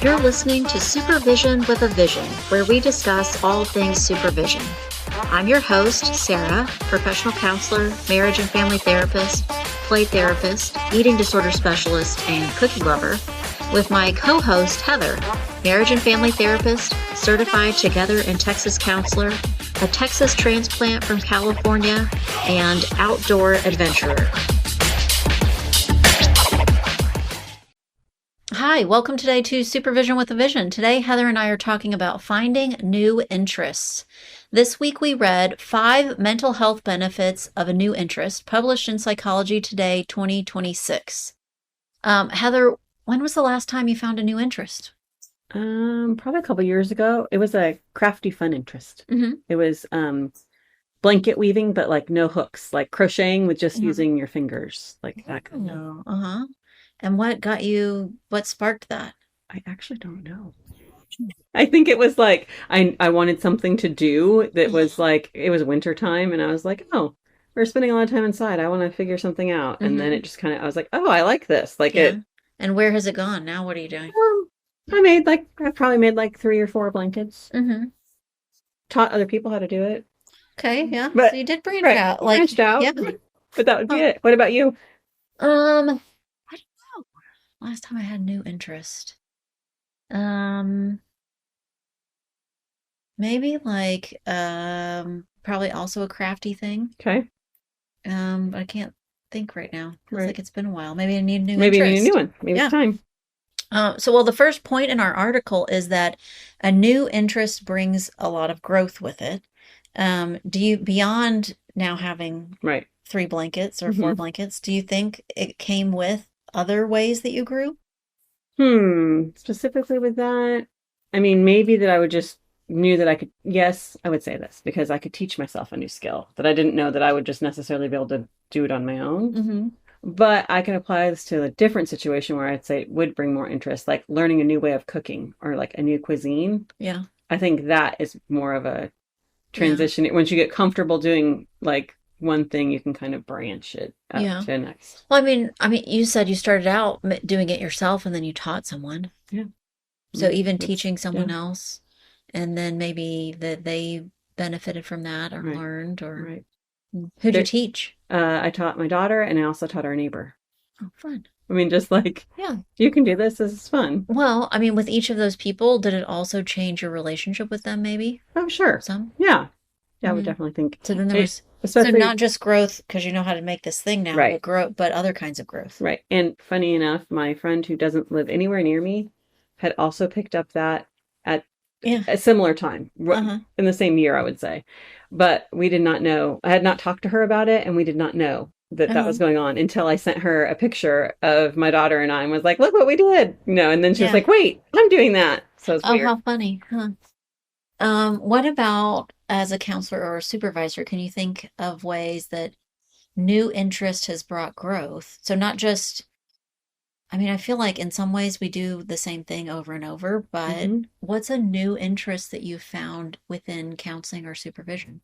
You're listening to Supervision with a Vision, where we discuss all things supervision. I'm your host, Sarah, professional counselor, marriage and family therapist, play therapist, eating disorder specialist, and cookie lover, with my co-host, Heather, marriage and family therapist, certified Together in Texas counselor, a Texas transplant from California, and outdoor adventurer. Hi, welcome today to Supervision with a Vision. Today, Heather and I are talking about finding new interests. This week, we read 5 mental health benefits of a new interest, published in Psychology Today 2026. Heather, when was the last time you found a new interest? Probably a couple years ago. It was a crafty, fun interest. Mm-hmm. It was blanket weaving, but like no hooks, like crocheting with just using your fingers, like that kind of. Uh-huh. And what sparked that? I actually don't know. I think it was like I wanted something to do that was like, it was winter time, and I was like, oh, we're spending a lot of time inside. I want to figure something out. And then it just kind of, I was like, oh, I like this. Like it. And where has it gone? Now what are you doing? I probably made like 3 or 4 blankets. Mm-hmm. Taught other people how to do it. Okay, yeah. But, so you did branch out. Branched out. Yeah. But that would be it. What about you? I don't know. Last time I had new interest. Maybe like probably also a crafty thing. Okay. But I can't think right now. Feels Right. like it's been a while. Maybe I need a new Maybe interest. you need a new one. Maybe it's time. The first point in our article is that a new interest brings a lot of growth with it. Beyond now having 3 blankets or 4 blankets, do you think it came with other ways that you grew? Specifically with that, I mean, maybe that I would just knew that I could, yes, I would say this, because I could teach myself a new skill that I didn't know that I would just necessarily be able to do it on my own. Mm-hmm. But I can apply this to a different situation where I'd say it would bring more interest, like learning a new way of cooking or like a new cuisine. Yeah. I think that is more of a transition. Yeah. Once you get comfortable doing like one thing, you can kind of branch it up to the next. Well, I mean, you said you started out doing it yourself and then you taught someone. Yeah. So even teaching someone else, and then maybe that they benefited from that or learned, or who'd you teach? I taught my daughter, and I also taught our neighbor. Oh, fun. I mean, just like, you can do this. This is fun. Well, I mean, with each of those people, did it also change your relationship with them, maybe? Oh, sure. Some? Yeah. Yeah, I would definitely think. So then there was, so not just growth because you know how to make this thing now, but other kinds of growth. Right. And funny enough, my friend who doesn't live anywhere near me had also picked up that at a similar time, in the same year, I would say. But we did not know. I had not talked to her about it, and we did not know that that was going on until I sent her a picture of my daughter and I and was like, look what we did. And then she was like, wait, I'm doing that. So it's weird. Oh, how funny. Huh. What about as a counselor or a supervisor, can you think of ways that new interest has brought growth? So not just, I mean, I feel like in some ways we do the same thing over and over, but what's a new interest that you found within counseling or supervision?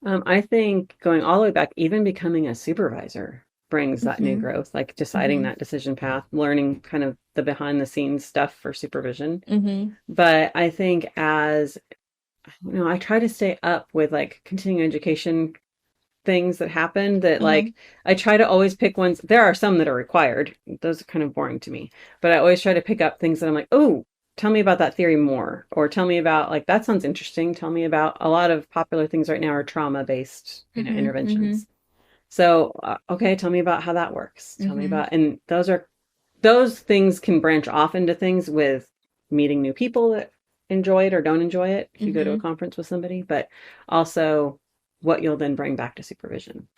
I think going all the way back, even becoming a supervisor brings that new growth, like deciding that decision path, learning kind of the behind the scenes stuff for supervision. But I think I try to stay up with like continuing education things that happen that like, I try to always pick ones. There are some that are required. Those are kind of boring to me, but I always try to pick up things that I'm like, oh, tell me about that theory more, or tell me about like, that sounds interesting. Tell me about, a lot of popular things right now are trauma-based, interventions. So, okay, tell me about how that works. Tell me about, and those things can branch off into things with meeting new people that enjoy it or don't enjoy it if you go to a conference with somebody, but also what you'll then bring back to supervision.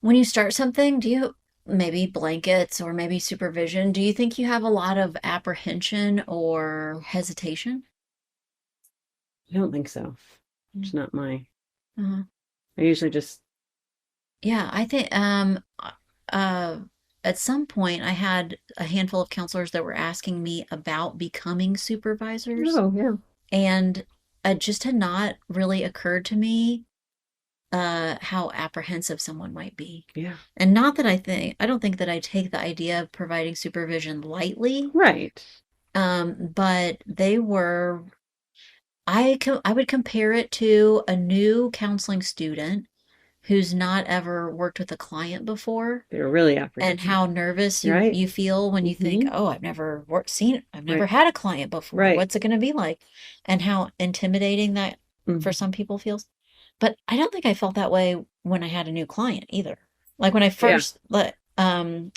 When you start something, do you, maybe blankets or maybe supervision, do you think you have a lot of apprehension or hesitation? I don't think so. It's not my, I usually just. Yeah, I think, at some point I had a handful of counselors that were asking me about becoming supervisors. Oh, yeah. And it just had not really occurred to me how apprehensive someone might be. Yeah. And not that I don't think that I take the idea of providing supervision lightly. Right. But they were, I would compare it to a new counseling student who's not ever worked with a client before. They're really And apprehensive. how nervous Right. you feel when you think, oh, I've never had a client before. Right. What's it going to be like? And how intimidating that for some people feels. But I don't think I felt that way when I had a new client either. Like when I first, I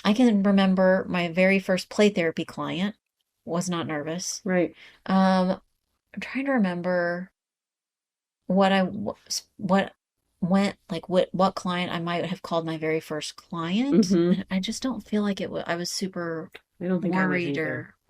can remember my very first play therapy client was not nervous. Right. I'm trying to remember what client I might have called my very first client. I just don't feel like I was super I don't think worried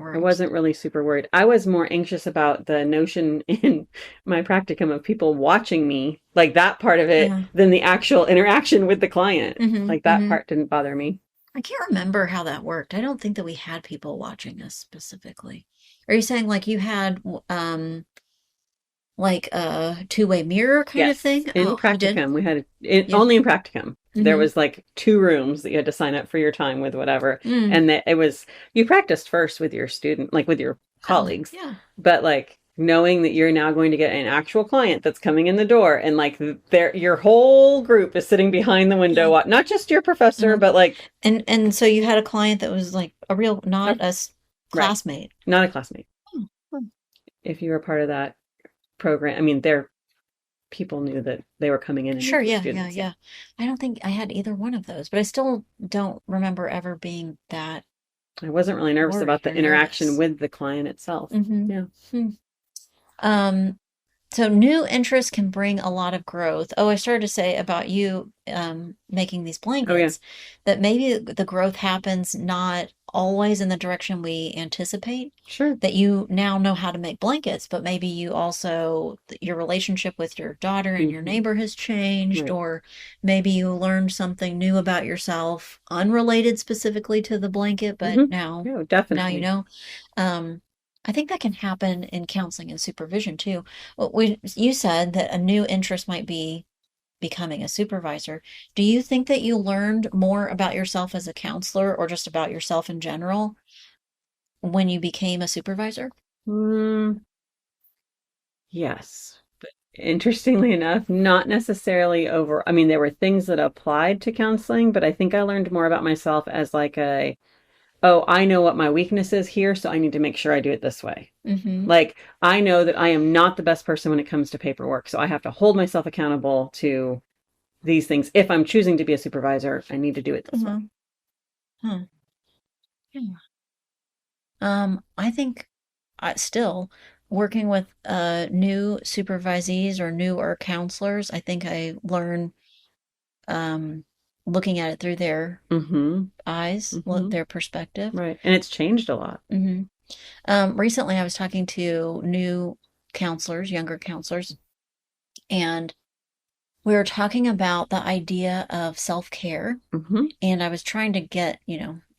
I wasn't really super worried. I was more anxious about the notion in my practicum of people watching me, like that part of it, than the actual interaction with the client. Like that part didn't bother me. I can't remember how that worked. I don't think that we had people watching us specifically. Are you saying like you had like a two-way mirror kind of thing? In practicum, we had only in practicum. There was like 2 rooms that you had to sign up for your time with, whatever. And that it was, you practiced first with your student, like with your colleagues. Yeah. But like knowing that you're now going to get an actual client that's coming in the door, and like your whole group is sitting behind the window, not just your professor, but like. And so you had a client that was like a real, not a classmate. Not a classmate. If you were part of that program, I mean, people knew that they were coming in. And sure, yeah. I don't think I had either one of those, but I still don't remember ever being that. I wasn't really nervous about the interaction with the client itself. Yeah. So new interest can bring a lot of growth. Oh, I started to say about you making these blankets, that maybe the growth happens not always in the direction we anticipate. Sure. That you now know how to make blankets, but maybe you also, your relationship with your daughter and your neighbor has changed, or maybe you learned something new about yourself, unrelated specifically to the blanket, but now you know. I think that can happen in counseling and supervision too. You said that a new interest might be becoming a supervisor. Do you think that you learned more about yourself as a counselor or just about yourself in general when you became a supervisor? Yes. But interestingly enough, not necessarily I mean, there were things that applied to counseling, but I think I learned more about myself as like I know what my weakness is here, so I need to make sure I do it this way. Like, I know that I am not the best person when it comes to paperwork, so I have to hold myself accountable to these things. If I'm choosing to be a supervisor, I need to do it this way. I think still working with new supervisees or newer counselors, I think I learn looking at it through their eyes, their perspective. Right. And it's changed a lot. Recently, I was talking to new counselors, younger counselors, and we were talking about the idea of self-care. And I was trying to get,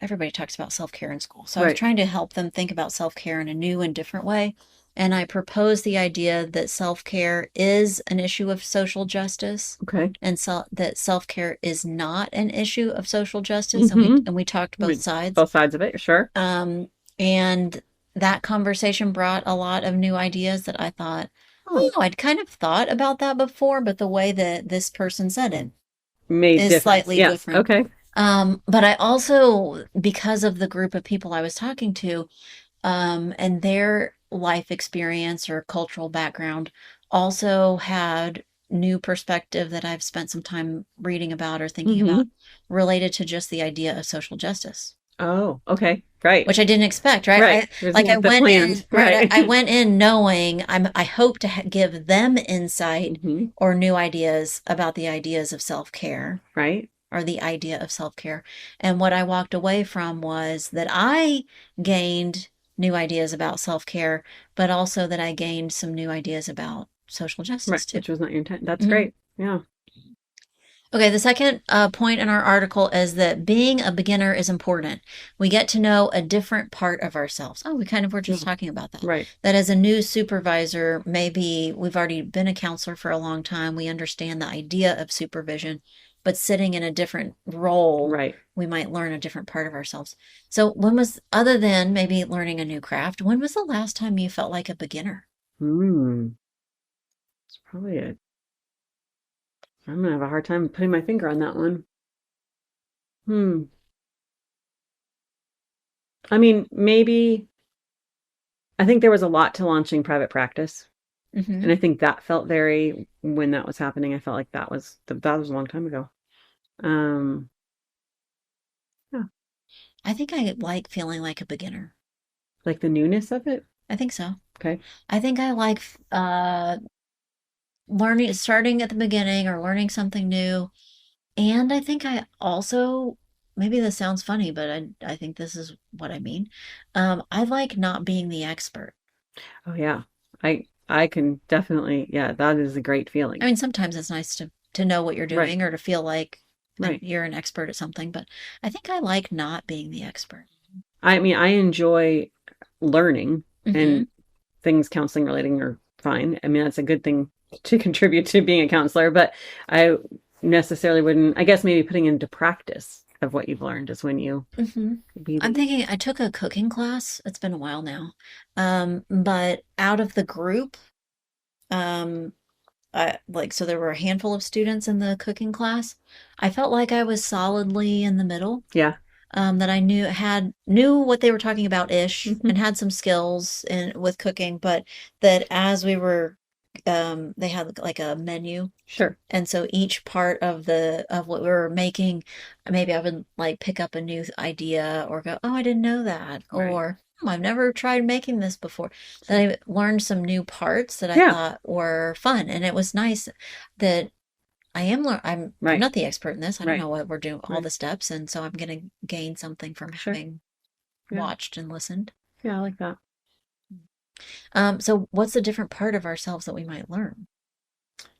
everybody talks about self-care in school. So I was trying to help them think about self-care in a new and different way. And I proposed the idea that self-care is an issue of social justice. Okay. And that self-care is not an issue of social justice. And we talked both sides. Both sides of it, sure. And that conversation brought a lot of new ideas that I thought, I'd kind of thought about that before, but the way that this person said it is slightly different. Okay. But I also, because of the group of people I was talking to, and their life experience or cultural background, also had new perspective that I've spent some time reading about or thinking about related to just the idea of social justice. Oh, okay. Right. Which I didn't expect, right? I went in knowing I hope to give them insight or new ideas about the ideas of self-care. Right. Or the idea of self-care. And what I walked away from was that I gained new ideas about self-care, but also that I gained some new ideas about social justice too. Which was not your intent. That's great. Yeah. Okay, the second point in our article is that being a beginner is important. We get to know a different part of ourselves. Oh, we kind of were just talking about that. Right. That as a new supervisor, maybe we've already been a counselor for a long time. We understand the idea of supervision, but sitting in a different role, Right. we might learn a different part of ourselves. So, other than maybe learning a new craft, when was the last time you felt like a beginner? It's probably it. I'm gonna have a hard time putting my finger on that one. I mean, maybe I think there was a lot to launching private practice. Mm-hmm. And I think that felt very, when that was happening, I felt like that was a long time ago. Yeah. I think I like feeling like a beginner. Like the newness of it. I think so. Okay. I think I like learning, starting at the beginning or learning something new. And I think I also, maybe this sounds funny, but I think this is what I mean. I like not being the expert. Oh yeah. I can definitely, yeah, that is a great feeling. I mean, sometimes it's nice to know what you're Right. doing or to feel like Right. you're an expert at something, but I think I like not being the expert. I mean, I enjoy learning Mm-hmm. and things counseling relating are fine. I mean, that's a good thing to contribute to being a counselor, but I necessarily wouldn't, I guess maybe putting into practice of what you've learned is when you I'm thinking I took a cooking class. It's been a while now. But out of the group, um, so there were a handful of students in the cooking class. I felt like I was solidly in the middle. Yeah. That I knew what they were talking about ish and had some skills with cooking, but that as we were they had like a menu. Sure. And so each part of what we were making, maybe I would like pick up a new idea or go, "Oh, I didn't know that." Right. Or I've never tried making this before. That I learned some new parts that I Yeah. thought were fun. And it was nice that I'm Right. not the expert in this. I don't Right. know what we're doing, all Right. the steps, and so I'm going to gain something from Sure. having Yeah. watched and listened. Yeah, I like that. So what's the different part of ourselves that we might learn?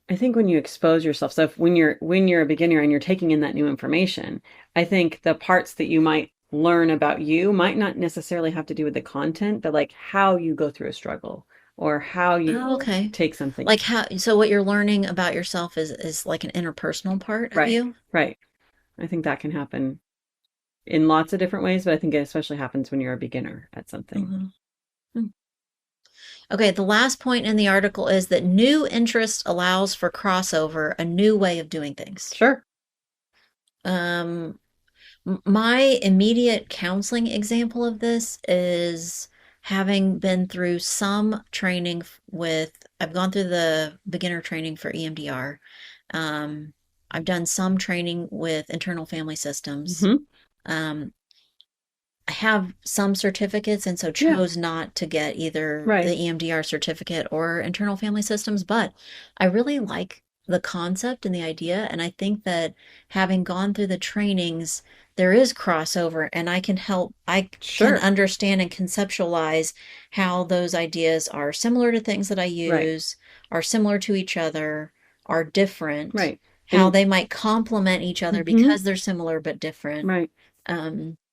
I think when you expose yourself, so if when you're a beginner and you're taking in that new information, I think the parts that you might learn about you might not necessarily have to do with the content, but like how you go through a struggle or how you Oh, okay. take something. Like so what you're learning about yourself is like an interpersonal part of Right. you? Right. I think that can happen in lots of different ways, but I think it especially happens when you're a beginner at something. Mm-hmm. Okay, the last point in the article is that new interest allows for crossover, a new way of doing things. Sure. My immediate counseling example of this is having been through some training I've gone through the beginner training for EMDR. I've done some training with internal family systems. I have some certificates and so chose not to get either the EMDR certificate or internal family systems, but I really like the concept and the idea. And I think that having gone through the trainings, there is crossover and I can can understand and conceptualize how those ideas are similar to things that I use, are similar to each other, are different, how they might complement each other because they're similar but different. Right.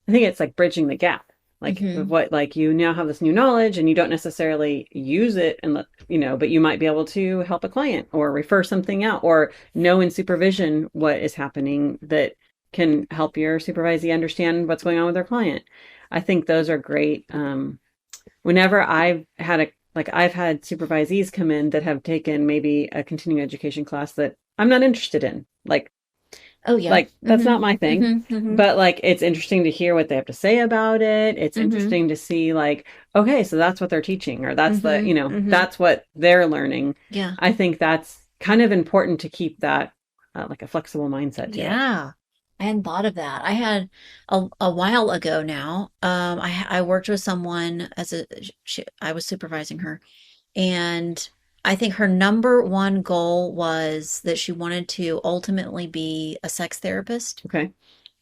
I think it's like bridging the gap. Like what, like you now have this new knowledge and you don't necessarily use it and but you might be able to help a client or refer something out or know in supervision what is happening that can help your supervisee understand what's going on with their client. I think those are great. Whenever I've had supervisees come in that have taken maybe a continuing education class that I'm not interested in, like, oh yeah, like that's not my thing, but like it's interesting to hear what they have to say about it. It's interesting to see like, okay, so that's what they're teaching or that's that's what they're learning. Yeah. I think that's kind of important to keep that like a flexible mindset to it. I hadn't thought of that. I had a while ago now. I worked with someone I was supervising her, and I think her number one goal was that she wanted to ultimately be a sex therapist. Okay.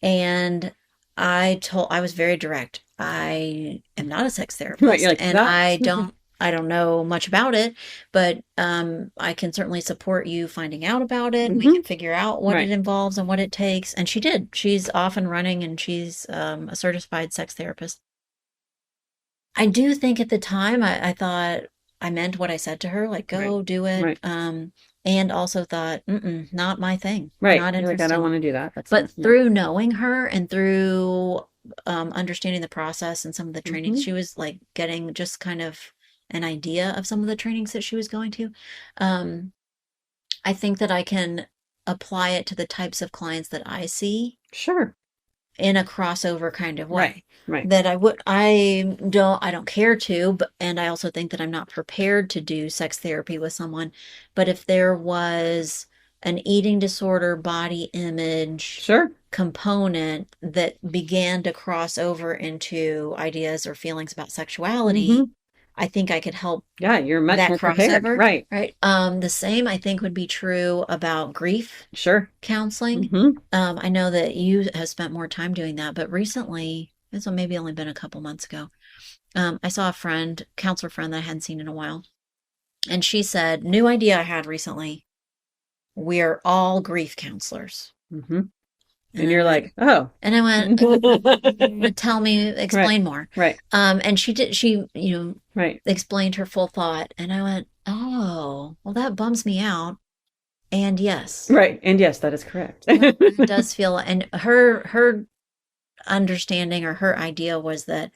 And I was very direct. I am not a sex therapist. Right, you're like, and I don't I don't know much about it, but I can certainly support you finding out about it. Mm-hmm. We can figure out what Right. it involves and what it takes. And she did. She's off and running, and she's a certified sex therapist. I do think at the time I thought I meant what I said to her, like, go do it. Right. And also thought, not my thing. Right. Not You're like, interested. I don't want to do that. But through knowing her and through understanding the process and some of the trainings, she was like getting just kind of an idea of some of the trainings that she was going to. I think that I can apply it to the types of clients that I see. Sure. In a crossover kind of way. Right. That I don't care to, but, and I also think that I'm not prepared to do sex therapy with someone. But if there was an eating disorder, body image component that began to cross over into ideas or feelings about sexuality, I think I could help. Yeah, you're much more prepared. Right. The same I think would be true about grief counseling. I know that you have spent more time doing that, but recently, this one maybe only been a couple months ago, I saw a counselor friend that I hadn't seen in a while. And she said, new idea I had recently, we're all grief counselors. And you're like, oh. And I went, tell me, explain more. Right. And she explained her full thought. And I went, oh, well, that bums me out. And yes. Right. And yes, that is correct. It does feel, and her understanding or her idea was that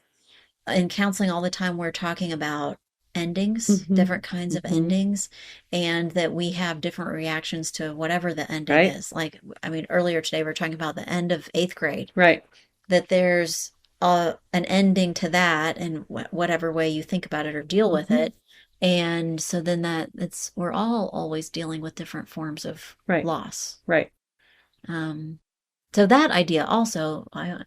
in counseling all the time, we're talking about endings, different kinds of endings, and that we have different reactions to whatever the ending is. Like, I mean, earlier today, we were talking about the end of 8th grade. Right. That there's an ending to that in whatever way you think about it or deal with it. And so then we're all always dealing with different forms of loss. Right. So that idea also, I'm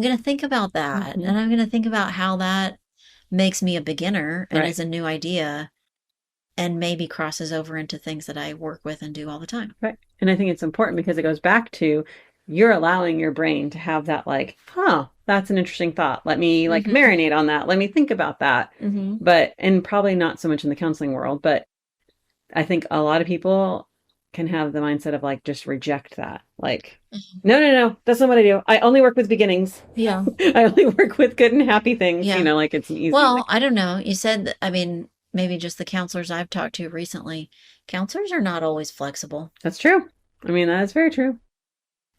going to think about that. And I'm going to think about how that makes me a beginner and is a new idea and maybe crosses over into things that I work with and do all the time. Right. And I think it's important because it goes back to you're allowing your brain to have that like, that's an interesting thought. Let me marinate on that. Let me think about that. But, and probably not so much in the counseling world, but I think a lot of people can have the mindset of like, just reject that. Like, no, that's not what I do. I only work with beginnings. Yeah. I only work with good and happy things. Yeah. Like it's easy. Well, I don't know. You said, maybe just the counselors I've talked to recently, counselors are not always flexible. That's true. I mean, that's very true.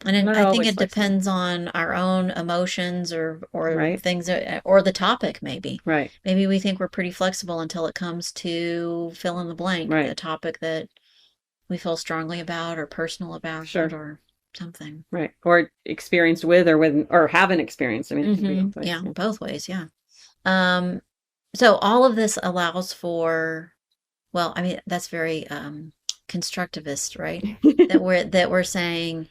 And I think it depends on our own emotions or things, or the topic maybe. Right. Maybe we think we're pretty flexible until it comes to fill in the blank, the topic that we feel strongly about or personal about or something. Right. Or experienced with or haven't experienced. I mean, it can be both ways. Yeah. So all of this allows for, that's very constructivist, right? that we're saying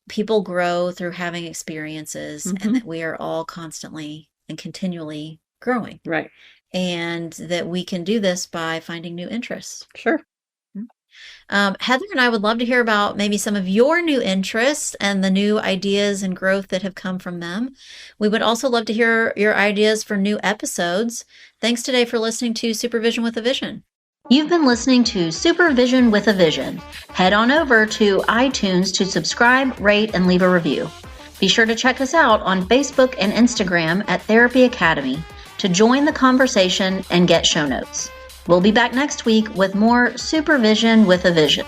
people grow through having experiences and that we are all constantly and continually growing. Right. And that we can do this by finding new interests. Sure. Heather and I would love to hear about maybe some of your new interests and the new ideas and growth that have come from them. We would also love to hear your ideas for new episodes. Thanks today for listening to Supervision with a Vision. You've been listening to Supervision with a Vision. Head on over to iTunes to subscribe, rate, and leave a review. Be sure to check us out on Facebook and Instagram at Therapy Academy to join the conversation and get show notes. We'll be back next week with more Supervision with a Vision.